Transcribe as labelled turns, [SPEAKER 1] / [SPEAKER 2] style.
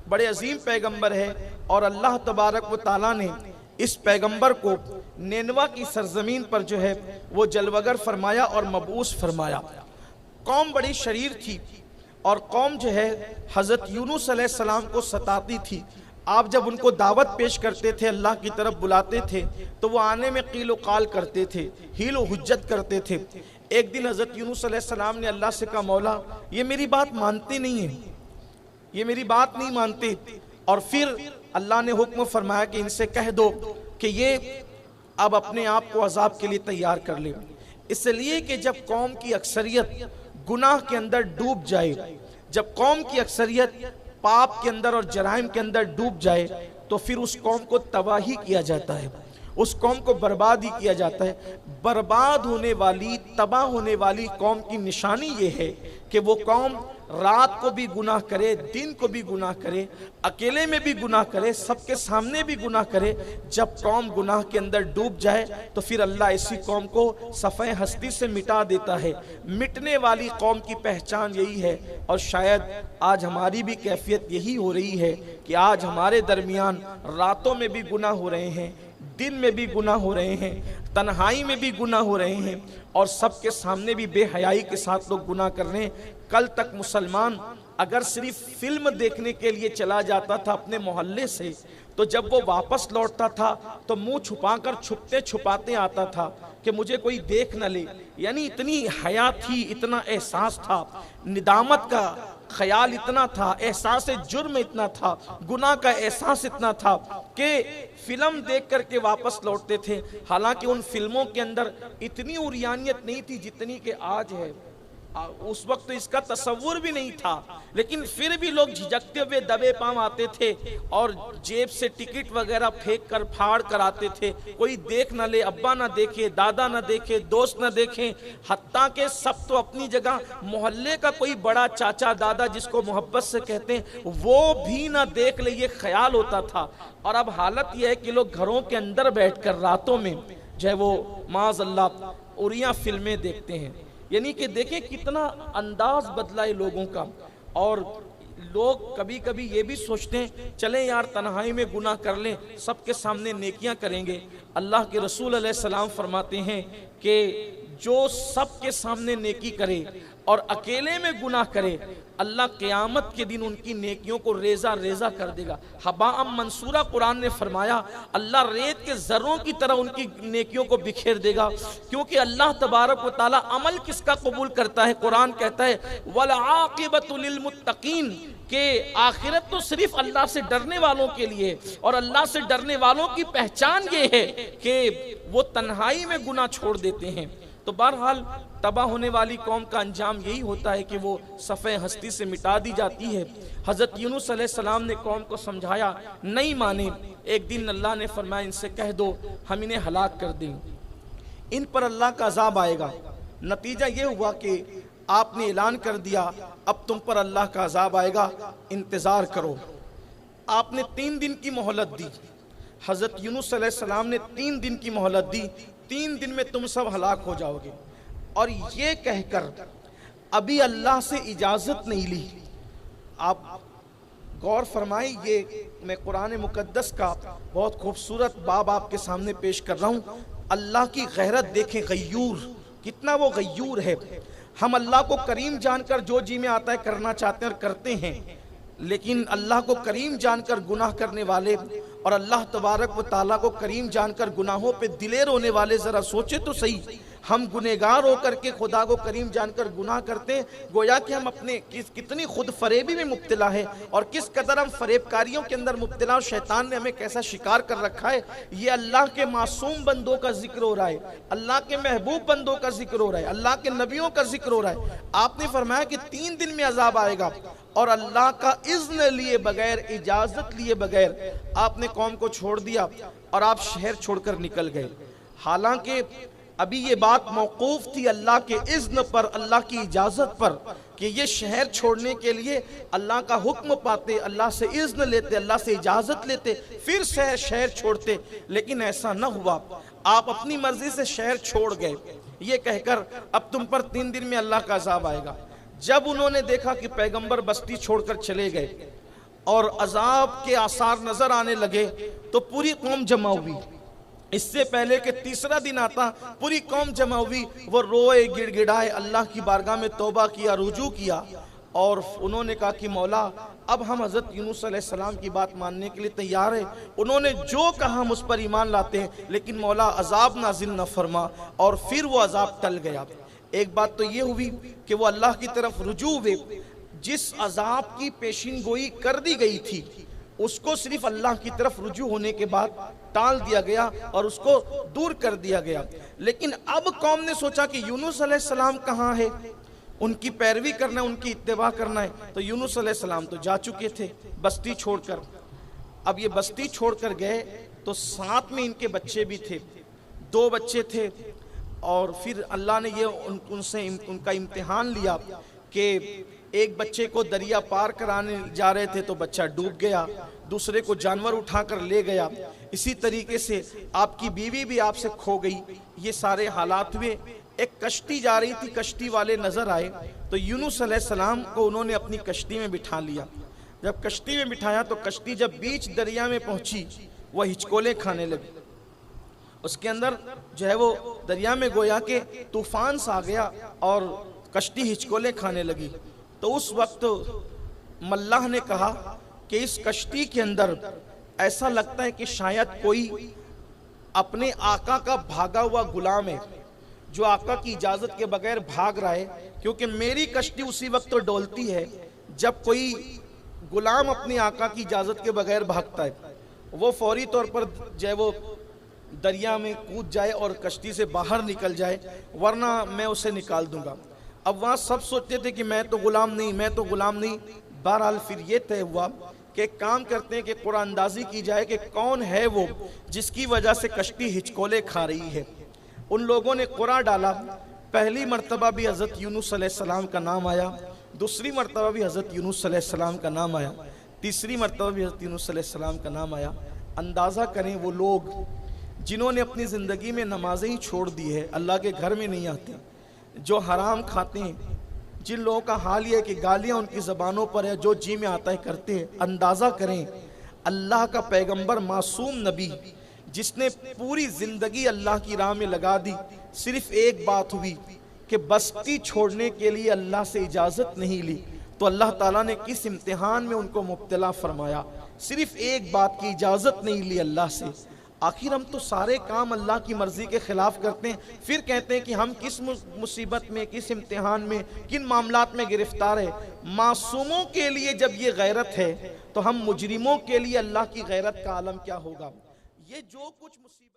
[SPEAKER 1] बड़े अजीम पैगंबर है और अल्लाह तबारक व ताला ने इस पैगंबर को नेनवा की सरजमीन पर जो है वो जलवगर फरमाया और मबूस फरमाया। कौम बड़ी शरीर थी और कौम जो है हज़रत यूनुस अलैहिस्सलाम को सताती थी। आप जब उनको दावत पेश करते थे, अल्लाह की तरफ बुलाते थे, तो वो आने में कीलो काल करते थे, हीलो हुज्जत करते थे। एक दिन हज़रत यूनुस अलैहिस्सलाम ने अल्लाह से कहा, मौला ये मेरी बात मानते नहीं है, ये मेरी बात नहीं मानते। और फिर अल्लाह ने हुक्म फरमाया कि इनसे कह दो कि ये अब अपने आप को अजाब के लिए तैयार कर ले। इसलिए कि जब कौम की अक्सरियत गुनाह के अंदर डूब जाए, जब कौम की अक्सरियत पाप के अंदर और जराइम के अंदर डूब जाए, तो फिर उस कौम को तबाही किया जाता है, उस कौम को बर्बाद ही किया जाता है। बर्बाद होने वाली, तबाह होने वाली कौम की निशानी ये है कि वो कौम रात को भी गुनाह करे, दिन को भी गुनाह करे, अकेले में भी गुनाह करे, सबके सामने भी गुनाह करे। जब कौम गुनाह के अंदर डूब जाए तो फिर अल्लाह इसी कौम को सफ़े हस्ती से मिटा देता है। मिटने वाली कौम की पहचान यही है। और शायद आज हमारी भी कैफियत यही हो रही है कि आज हमारे दरमियान रातों में भी गुनाह हो रहे हैं, दिन में भी गुनाह हो रहे हैं, तन्हाई में भी गुनाह हो रहे हैं, और सबके सामने भी बेहयाई के साथ लोग गुनाह कर रहे हैं। कल तक मुसलमान अगर सिर्फ फिल्म देखने के लिए चला जाता था अपने मोहल्ले से, तो जब वो वापस लौटता था तो मुंह छुपाकर छुपते छुपाते आता था कि मुझे कोई देख न ले। यानी इतनी हया थी, इतना एहसास था, निदामत का ख्याल इतना था, एहसास जुर्म इतना था, गुनाह का एहसास इतना था कि फिल्म देख करके वापस लौटते थे। हालांकि उन फिल्मों के अंदर इतनी उरियानियत नहीं थी जितनी कि आज है। उस वक्त तो इसका तसव्वुर भी नहीं था, लेकिन फिर भी लोग झिझकते हुए दबे पांव आते थे और जेब से टिकट वगैरह फेंक कर फाड़ कर आते थे। कोई देख न ले, अब्बा ना देखे, दादा ना देखे, दोस्त ना देखे, हत्ता के सब तो अपनी जगह, मोहल्ले का कोई बड़ा चाचा दादा जिसको मोहब्बत से कहते हैं वो भी ना देख ले, ये ख्याल होता था। और अब हालत यह है कि लोग घरों के अंदर बैठकर रातों में जो है वो माज़अल्लाह उरिया फिल्में देखते हैं। यानी कि देखें कितना अंदाज बदला है लोगों का। और लोग कभी कभी ये भी सोचते हैं चलें यार तन्हाई में गुनाह कर लें, सबके सामने नेकियां करेंगे। अल्लाह के रसूल अलैहिस्सलाम फरमाते हैं कि जो सबके सामने नेकी करे और अकेले में गुनाह करे, अल्लाह क़यामत के दिन उनकी नेकियों को रेजा रेजा कर देगा। हबाअम मंसूरा कुरान ने फरमाया, अल्लाह रेत के ज़र्रों की तरह उनकी नेकियों को बिखेर देगा। क्योंकि अल्लाह तबारक व तआला अमल किसका कबूल करता है? कुरान कहता है वल आक़िबतु लिल मुत्तक़ीन, के आखिरत तो सिर्फ अल्लाह से डरने वालों के लिए। और अल्लाह से डरने वालों की पहचान ये है कि वो तन्हाई में गुनाह छोड़ देते हैं। तो बहरहाल तबाह होने वाली कौम का अंजाम यही होता है कि वो सफ़े हस्ती से मिटा दी जाती है। हज़रत यूनुस अलैहिस्सलाम ने कौम को समझाया, नहीं माने। एक दिन अल्लाह ने फरमाया इनसे कह दो हम इन्हें हलाक कर देंगे, इन पर अल्लाह का अज़ाब आएगा। नतीजा ये हुआ कि आपने ऐलान कर दिया अब तुम पर अल्लाह का अज़ाब आएगा, इंतज़ार करो। आपने 3 दिन की मोहलत दी। हज़रत यूनुस अलैहिस्सलाम ने 3 दिन की मोहलत दी, 3 दिन में तुम सब हलाक हो जाओगे। और ये कहकर अभी अल्लाह से इजाज़त नहीं ली। आप गौर फरमाई, ये मैं कुरान मुकद्दस का बहुत खूबसूरत बाब आपके सामने पेश कर रहा हूँ। अल्लाह की गैरत देखें, गयूर, कितना वो गयूर है। हम अल्लाह को करीम जानकर जो जी में आता है करना चाहते हैं और करते हैं, लेकिन अल्लाह को करीम जानकर गुनाह करने वाले और अल्लाह तबारक व ताला को करीम जानकर गुनाहों पे दिलेर होने वाले, ज़रा सोचे तो सही। हम गुनहगार होकर के खुदा को करीम जानकर गुनाह करते हैं, गोया कि हम अपने कितनी खुद फरेबी में मुब्तला है और किस कदर हम फरेबकारियों के अंदर मुब्तला, और शैतान ने हमें कैसा शिकार कर रखा है। ये अल्लाह के मासूम बंदों का जिक्र हो रहा है, अल्लाह के महबूब बंदों का जिक्र हो रहा है, अल्लाह के नबियों का जिक्र हो रहा है। आपने फरमाया कि 3 दिन में अजाब आएगा, और अल्लाह का इज़्न लिए बगैर, इजाज़त लिए बगैर आपने कौम को छोड़ दिया और आप शहर छोड़कर निकल गए। हालांकि अभी ये बात मौकूफ थी अल्लाह के इज़्न पर, अल्लाह की इजाज़त पर, कि ये शहर छोड़ने के लिए अल्लाह का हुक्म पाते, अल्लाह से इज़्न लेते, अल्लाह से इजाज़त लेते, फिर शहर छोड़ते। लेकिन ऐसा न हुआ, आप अपनी मर्जी से शहर छोड़ गए, ये कहकर अब तुम पर 3 दिन में अल्लाह का अज़ाब आएगा। जब उन्होंने देखा कि पैगंबर बस्ती छोड़कर चले गए और अजाब के आसार नजर आने लगे तो पूरी कौम जमा हुई। इससे पहले कि तीसरा दिन आता पूरी कौम जमा हुई, वो रोए गिड़गिड़ाए, अल्लाह की बारगाह में तौबा किया, रुजू किया और उन्होंने कहा कि मौला अब हम हज़रत यूनुस अलैहिस्सलाम की बात मानने के लिए तैयार है। उन्होंने जो कहा हम उस पर ईमान लाते हैं, लेकिन मौला अजाब नाजिल न फरमा। और फिर वो अजाब टल गया। एक बात तो ये हुई कि वो अल्लाह की तरफ रुजू हुए। जिस अजाब की पेशिन गोई कर दी गई थी उसको सिर्फ अल्लाह की तरफ रुजू होने के बाद टाल दिया गया और उसको दूर कर दिया गया। लेकिन अब कौम ने सोचा कि यूनुस अलैहिस्सलाम कहाँ है, उनकी पैरवी करना है, उनकी इत्तेबा करना है। तो यूनुस अलैहिस्सलाम तो जा चुके थे बस्ती छोड़कर। अब ये बस्ती छोड़कर गए तो साथ में इनके बच्चे भी थे, 2 बच्चे थे। और फिर अल्लाह ने ये उनसे उनका इम्तिहान लिया कि एक बच्चे को दरिया पार कराने जा रहे थे तो बच्चा डूब गया, दूसरे को जानवर उठाकर ले गया। इसी तरीके से आपकी बीवी भी आपसे खो गई। ये सारे हालात हुए। एक कश्ती जा रही थी, कश्ती वाले नजर आए तो यूनुस अलैहिस्सलाम को उन्होंने अपनी कश्ती में बिठा लिया। जब कश्ती में बिठाया तो कश्ती जब बीच दरिया में पहुंची वह हिचकोले खाने लगी। उसके अंदर जो है वो दरिया में गोया के तूफान सा आ गया और कश्ती हिचकोले खाने लगी। तो उस वक्त मल्लाह ने कहा कि इस कश्ती के अंदर ऐसा लगता है कि शायद कोई अपने आका का भागा हुआ गुलाम है, जो आका की इजाजत के बगैर भाग रहा है। क्योंकि मेरी कश्ती उसी वक्त तो डोलती है जब कोई गुलाम अपने आका की इजाजत के बगैर भागता है। वो फौरी तौर पर जो है वो दरिया में कूद जाए और कश्ती से बाहर निकल जाए, वरना मैं उसे निकाल दूंगा। अब वहाँ सब सोचते थे कि मैं तो गुलाम नहीं, मैं तो गुलाम नहीं। बहरहाल फिर ये तय हुआ कि एक काम करते हैं कि कुरान अंदाजी की जाए कि कौन है वो जिसकी वजह से कश्ती हिचकोले खा रही है। उन लोगों ने कुरान डाला। पहली मर्तबा भी हज़रत यूनुस अलैहिस्सलाम का नाम आया, दूसरी मर्तबा भी हज़रत यूनुस अलैहिस्सलाम का नाम आया, तीसरी मर्तबा भी हज़रत यूनुस अलैहिस्सलाम का नाम आया। अंदाज़ा करें वो लोग जिन्होंने अपनी ज़िंदगी में नमाजें ही छोड़ दी है, अल्लाह के घर में नहीं आते, जो हराम खाते हैं, जिन लोगों का हाल ये है कि गालियाँ उनकी ज़बानों पर है, जो जी में आता है करते हैं। अंदाज़ा करें अल्लाह का पैगंबर मासूम नबी जिसने पूरी ज़िंदगी अल्लाह की राह में लगा दी, सिर्फ एक बात हुई कि बस्ती छोड़ने के लिए अल्लाह से इजाज़त नहीं ली तो अल्लाह ताला ने किस इम्तिहान में उनको मुब्तला फरमाया। सिर्फ एक बात की इजाज़त नहीं ली अल्लाह से। आखिर हम तो सारे काम अल्लाह की मर्जी के खिलाफ करते हैं, फिर कहते हैं कि हम किस मुसीबत में, किस इम्तिहान में, किन मामलात में गिरफ्तार है। मासूमों के लिए जब ये गैरत है तो हम मुजरिमों के लिए अल्लाह की गैरत का आलम क्या होगा। ये जो कुछ मुसीबत